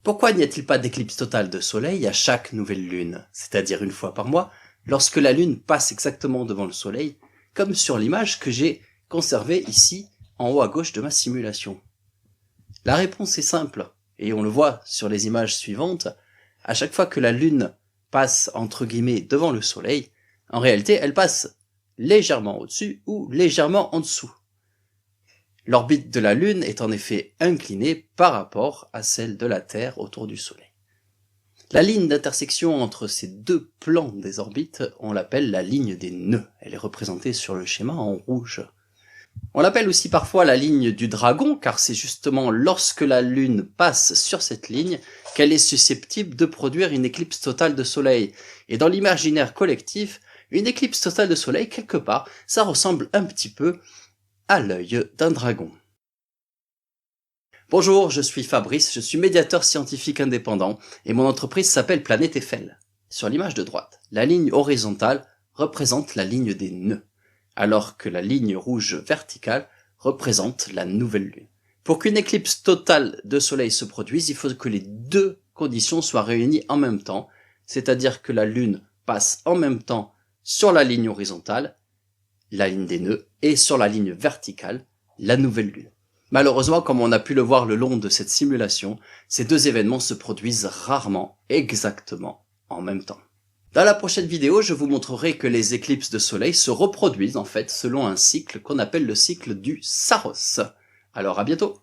Pourquoi n'y a-t-il pas d'éclipse totale de soleil à chaque nouvelle lune, c'est-à-dire une fois par mois, lorsque la lune passe exactement devant le soleil, comme sur l'image que j'ai conservée ici en haut à gauche de ma simulation? La réponse est simple, et on le voit sur les images suivantes. À chaque fois que la lune passe entre guillemets devant le soleil, en réalité elle passe légèrement au-dessus ou légèrement en dessous. L'orbite de la Lune est en effet inclinée par rapport à celle de la Terre autour du Soleil. La ligne d'intersection entre ces deux plans des orbites, on l'appelle la ligne des nœuds. Elle est représentée sur le schéma en rouge. On l'appelle aussi parfois la ligne du dragon, car c'est justement lorsque la Lune passe sur cette ligne qu'elle est susceptible de produire une éclipse totale de Soleil. Et dans l'imaginaire collectif, une éclipse totale de Soleil, quelque part, ça ressemble un petit peu à l'œil d'un dragon. Bonjour, je suis Fabrice, je suis médiateur scientifique indépendant et mon entreprise s'appelle Planète Eiffel. Sur l'image de droite, la ligne horizontale représente la ligne des nœuds, alors que la ligne rouge verticale représente la nouvelle lune. Pour qu'une éclipse totale de soleil se produise, il faut que les deux conditions soient réunies en même temps, c'est-à-dire que la lune passe en même temps sur la ligne horizontale, la ligne des nœuds, et sur la ligne verticale, la nouvelle lune. Malheureusement, comme on a pu le voir le long de cette simulation, ces deux événements se produisent rarement exactement en même temps. Dans la prochaine vidéo, je vous montrerai que les éclipses de soleil se reproduisent en fait selon un cycle qu'on appelle le cycle du Saros. Alors à bientôt!